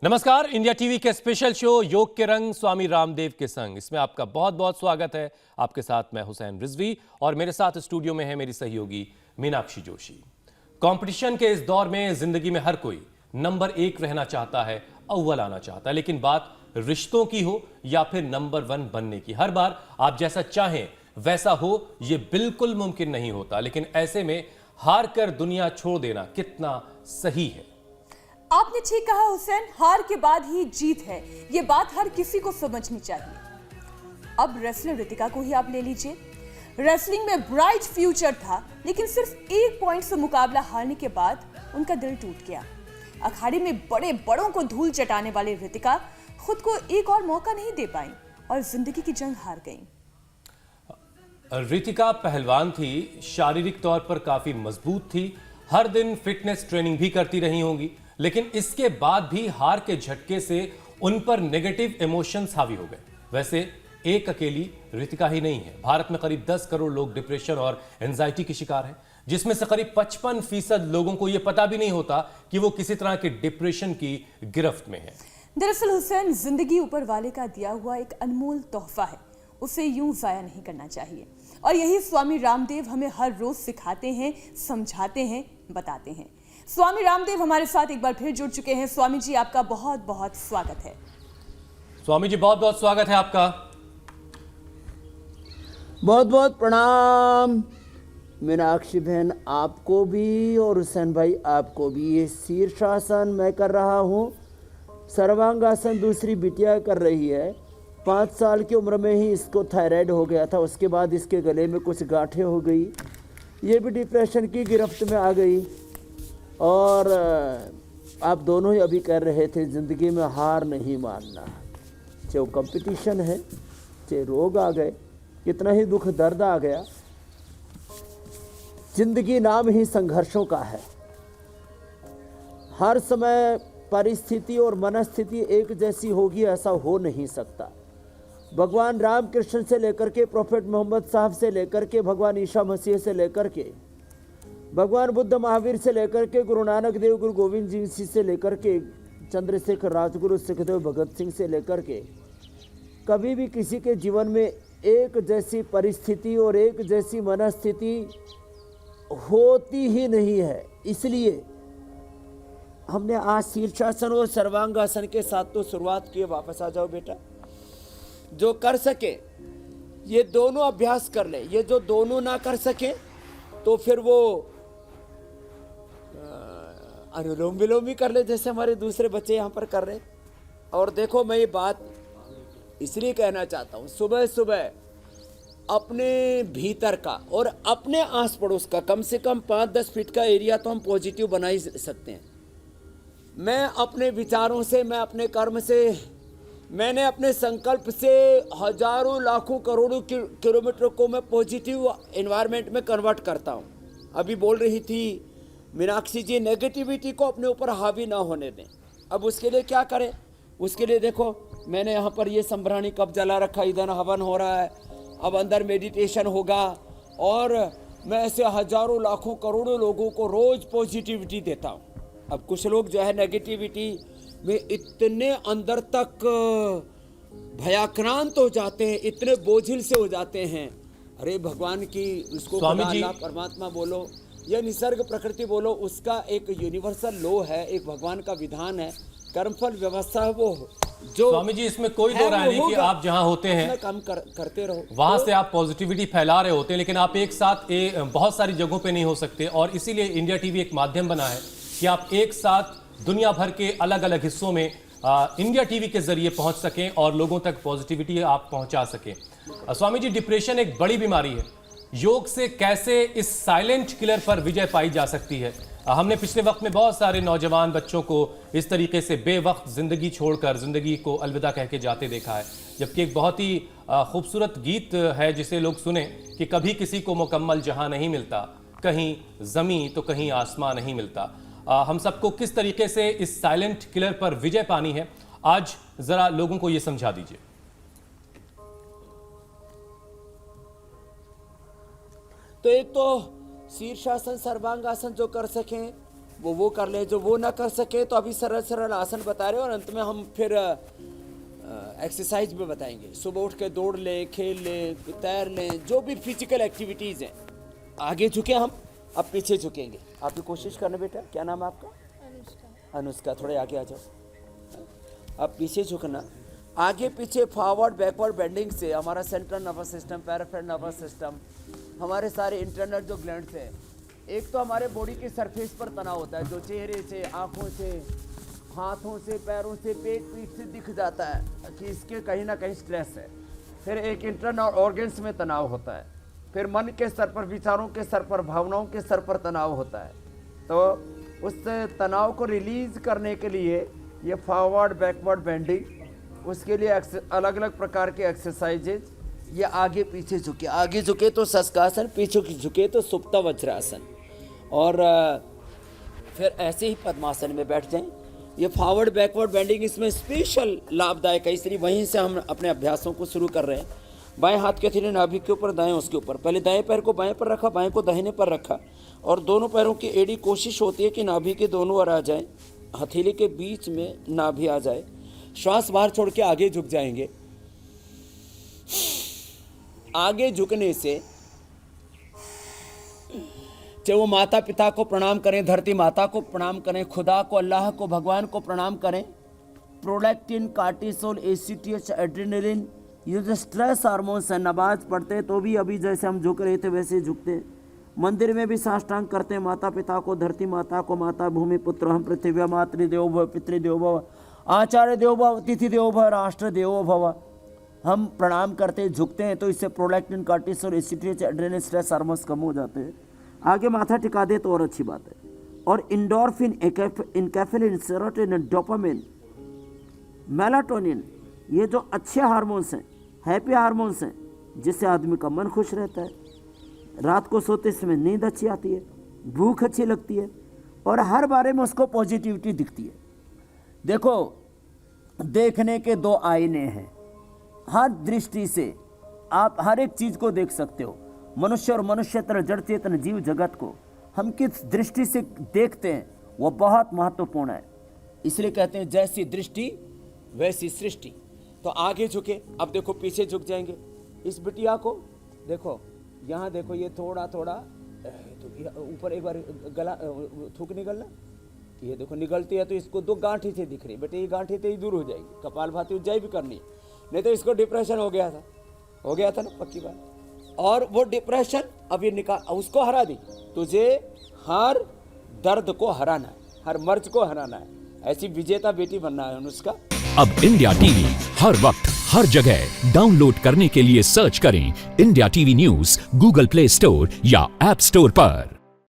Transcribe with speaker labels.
Speaker 1: नमस्कार। India TV के special show योग के रंग स्वामी रामदेव के संग, इसमें आपका बहुत बहुत स्वागत है। आपके साथ मैं हुसैन रिजवी और मेरे साथ स्टूडियो में है मेरी सहयोगी मीनाक्षी जोशी। कंपटीशन के इस दौर में जिंदगी में हर कोई नंबर 1 रहना चाहता है, अव्वल आना चाहता है, लेकिन बात रिश्तों की हो या फिर नंबर 1 बनने की, हर बार आप जैसा चाहें वैसा हो ये बिल्कुल मुमकिन नहीं होता। लेकिन ऐसे में हार कर दुनिया छोड़ देना कितना सही है?
Speaker 2: आपने ठीक कहा हुसैन, हार के बाद ही जीत है, ये बात हर किसी को समझनी चाहिए। अब रेसलर रितिका को ही आप ले लीजिए। रेसलिंग में ब्राइट फ्यूचर था, लेकिन सिर्फ 1 पॉइंट से मुकाबला हारने के बाद उनका दिल टूट गया। अखाड़े में बड़े बड़ों को धूल चटाने वाली रितिका खुद को एक और मौका नहीं दे पाई और जिंदगी की जंग हार गई।
Speaker 1: रितिका पहलवान थी, शारीरिक तौर पर काफी मजबूत थी, हर दिन फिटनेस ट्रेनिंग भी करती रही होंगी, लेकिन इसके बाद भी हार के झटके से उन पर नेगेटिव इमोशंस हावी हो गए। वैसे एक अकेली रितिका ही नहीं है, भारत में करीब 10 करोड़ लोग डिप्रेशन और एंजाइटी की शिकार हैं, जिसमें से करीब 55% लोगों को यह पता भी नहीं होता कि वो किसी तरह के डिप्रेशन की गिरफ्त में है।
Speaker 2: दरअसल हुसैन, जिंदगी ऊपर वाले का दिया हुआ एक अनमोल तोहफा है, उसे यूं जाया नहीं करना चाहिए। और यही स्वामी रामदेव हमें हर रोज सिखाते हैं, समझाते हैं, बताते हैं। स्वामी रामदेव हमारे साथ एक बार फिर जुड़ चुके हैं। स्वामी जी, आपका बहुत बहुत स्वागत है।
Speaker 1: स्वामी जी, बहुत बहुत स्वागत है आपका।
Speaker 3: बहुत बहुत प्रणाम मीनाक्षी बहन, आपको भी और हुसैन भाई आपको भी। ये शीर्षासन मैं कर रहा हूँ, सर्वांगासन दूसरी बिटिया कर रही है। 5 साल की उम्र में ही इसको थायराइड हो गया था, उसके बाद इसके गले में कुछ गांठें हो गई, ये भी डिप्रेशन की गिरफ्त में आ गई। और आप दोनों ही अभी कह रहे थे ज़िंदगी में हार नहीं मानना, चाहे वो कंपटीशन है, चाहे रोग आ गए, कितना ही दुख दर्द आ गया, जिंदगी नाम ही संघर्षों का है। हर समय परिस्थिति और मनस्थिति एक जैसी होगी ऐसा हो नहीं सकता। भगवान राम कृष्ण से लेकर के प्रोफेट मोहम्मद साहब से लेकर के भगवान ईसा मसीह से लेकर के भगवान बुद्ध महावीर से लेकर के गुरु नानक देव, गुरु गोविंद जी से लेकर के चंद्रशेखर, राजगुरु सुखदेव, भगत सिंह से लेकर के कभी भी किसी के जीवन में एक जैसी परिस्थिति और एक जैसी मनस्थिति होती ही नहीं है। इसलिए हमने आज शीर्षासन और सर्वांगासन के साथ तो शुरुआत की। वापस आ जाओ बेटा, जो कर सके ये दोनों अभ्यास कर ले। ये जो दोनों ना कर सके तो फिर वो अनुलोम विलोम भी कर ले, जैसे हमारे दूसरे बच्चे यहाँ पर कर रहे। और देखो, मैं ये बात इसलिए कहना चाहता हूँ, सुबह सुबह अपने भीतर का और अपने आस पड़ोस का कम से कम 5-10 फीट का एरिया तो हम पॉजिटिव बना ही सकते हैं। मैं अपने विचारों से, मैं अपने कर्म से, मैंने अपने संकल्प से हजारों लाखों करोड़ों किलोमीटर को मैं पॉजिटिव एनवायरनमेंट में कन्वर्ट करता हूँ। अभी बोल रही थी मीनाक्षी जी, नेगेटिविटी को अपने ऊपर हावी ना होने दें। अब उसके लिए क्या करें? उसके लिए देखो, मैंने यहाँ पर ये संभ्राणी कप जला रखा, इधर हवन हो रहा है, अब अंदर मेडिटेशन होगा और मैं ऐसे हजारों लाखों करोड़ों लोगों को रोज पॉजिटिविटी देता हूँ। अब कुछ लोग जो है नेगेटिविटी में इतने अंदर तक भयाक्रांत हो जाते हैं, इतने बोझिल से हो जाते हैं। अरे भगवान की, उसको अल्लाह परमात्मा बोलो या निसर्ग प्रकृति बोलो, उसका एक यूनिवर्सल लॉ है, एक भगवान का विधान है, कर्मफल व्यवस्था है। वो जो
Speaker 1: स्वामी जी, इसमें कोई दो राय नहीं कि आप जहां होते हैं
Speaker 3: काम करते रहो,
Speaker 1: वहां से आप पॉजिटिविटी फैला रहे होते हैं, लेकिन आप एक साथ बहुत सारी जगहों पे नहीं हो सकते। और इसीलिए इंडिया टीवी एक माध्यम बना है कि आप एक साथ दुनिया भर के अलग अलग हिस्सों में इंडिया टीवी के जरिए पहुंच सकें और लोगों तक पॉजिटिविटी आप पहुंचा सकें। स्वामी जी, डिप्रेशन एक बड़ी बीमारी है, योग से कैसे इस साइलेंट किलर पर विजय पाई जा सकती है? हमने पिछले वक्त में बहुत सारे नौजवान बच्चों को इस तरीके से बेवक्त जिंदगी छोड़कर जिंदगी को अलविदा कह के जाते देखा है, जबकि एक बहुत ही खूबसूरत गीत है जिसे लोग सुने कि कभी किसी को मुकम्मल जहां नहीं मिलता, कहीं जमी तो कहीं आसमां नहीं मिलता। हम सबको किस तरीके से इस साइलेंट किलर पर विजय पानी है, आज जरा लोगों को यह समझा दीजिए।
Speaker 3: तो एक तो शीर्षासन, सर्वांगासन जो कर सकें वो कर ले, जो वो ना कर सके तो अभी सरल सरल आसन बता रहे हैं, और अंत में हम फिर एक्सरसाइज भी बताएंगे। सुबह उठ के दौड़ लें, खेल लें, तैर लें, जो भी फिजिकल एक्टिविटीज़ हैं। आगे झुके हम, अब पीछे झुकेंगे। आप भी कोशिश करना बेटा। क्या नाम है आपका? अनुष्का। थोड़े आगे आ जाओ। अब पीछे झुकना, आगे पीछे, फॉरवर्ड बैकवर्ड बेंडिंग से हमारा central nervous system, peripheral nervous system, हमारे सारे इंटरनल जो ग्लैंड्स हैं, एक तो हमारे बॉडी के सरफेस पर तनाव होता है, जो चेहरे से, आँखों से, हाथों से, पैरों से, पेट पीठ से दिख जाता है कि इसके कहीं ना कहीं स्ट्रेस है। फिर एक इंटरनल ऑर्गन्स में तनाव होता है, फिर मन के स्तर पर, विचारों के स्तर पर, भावनाओं के स्तर पर तनाव होता है। तो उस तनाव को रिलीज करने के लिए ये फॉरवर्ड बैकवर्ड बेंडिंग, उसके लिए अलग अलग प्रकार के एक्सरसाइजेज। ये आगे पीछे झुके, आगे झुके तो शशकासन, पीछे झुके तो सुप्त वज्रासन, और फिर ऐसे ही पद्मासन में बैठ जाएं। ये फॉरवर्ड बैकवर्ड बेंडिंग इसमें स्पेशल लाभदायक है, इसलिए वहीं से हम अपने अभ्यासों को शुरू कर रहे हैं। बाएं हाथ के हथेली नाभि के ऊपर, दाएं उसके ऊपर। पहले दाएं पैर को बाएं पर रखा, बाएं को दाहिने पर रखा, और दोनों पैरों की एड़ी कोशिश होती है कि नाभि के दोनों ओर आ जाए, हथेली के बीच में नाभि आ जाए। श्वास बाहर छोड़ के आगे झुक जाएंगे। आगे झुकने से चाहे वो माता पिता को प्रणाम करें, धरती माता को प्रणाम करें, खुदा को, अल्लाह को, भगवान को प्रणाम करें। प्रोलैक्टिन, कार्टिसोल, एसीटीएच, एड्रेनलिन, ये जो स्ट्रेस हार्मोन्स हैं, नमाज पढ़ते तो भी अभी जैसे हम झुक रहे थे वैसे ही झुकते। मंदिर में भी साष्टांग करते हैं, माता पिता को, धरती माता को, माता भूमि पुत्र हम पृथ्वी, मातृदेवो भव, पितृदेवो भव, आचार्य देवो भव, अतिथि देवो भव, राष्ट्र देवो भव। हम प्रणाम करते झुकते हैं, तो इससे prolactin, cortisol, ACTH, adrenaline, stress hormones कम हो जाते हैं। आगे माथा टिका दे तो और अच्छी बात है। और इंडोर्फिन, एन्केफेलिन, सेरोटोनिन, डोपामिन, मेलाटोनिन, ये जो अच्छे हार्मोन्स हैं, हैप्पी हार्मोन्स हैं, जिससे आदमी का मन खुश रहता है, रात को सोते समय नींद अच्छी आती है, भूख अच्छी लगती है, और हर बारे में उसको पॉजिटिविटी दिखती है। देखो, देखने के दो आईने हैं। हर दृष्टि से आप हर एक चीज़ को देख सकते हो। मनुष्य और मनुष्यतर, जड़ चेतन जीव जगत को हम किस दृष्टि से देखते हैं, वो बहुत महत्वपूर्ण है। इसलिए कहते हैं जैसी दृष्टि वैसी सृष्टि। तो आगे झुके, अब देखो पीछे झुक जाएंगे। इस बिटिया को देखो, यहाँ देखो, ये थोड़ा थोड़ा तो ऊपर एक बार गला थूक निकलना, ये देखो निकलती है, तो इसको दो गांठी से दिख रही है। बेटे ये गांठी तो ही दूर हो जाएगी, कपालभाति उज्जाई भी करनी है, नहीं तो इसको डिप्रेशन हो गया था ना, पक्की बात। और वो डिप्रेशन अभी निकाल, उसको हरा दी। तुझे हर दर्द को हराना है, हर मर्ज को हराना है, ऐसी विजेता बेटी बनना है अनुष्का।
Speaker 4: अब इंडिया टीवी हर वक्त हर जगह डाउनलोड करने के लिए सर्च करें India TV news Google play store या ऐप स्टोर पर।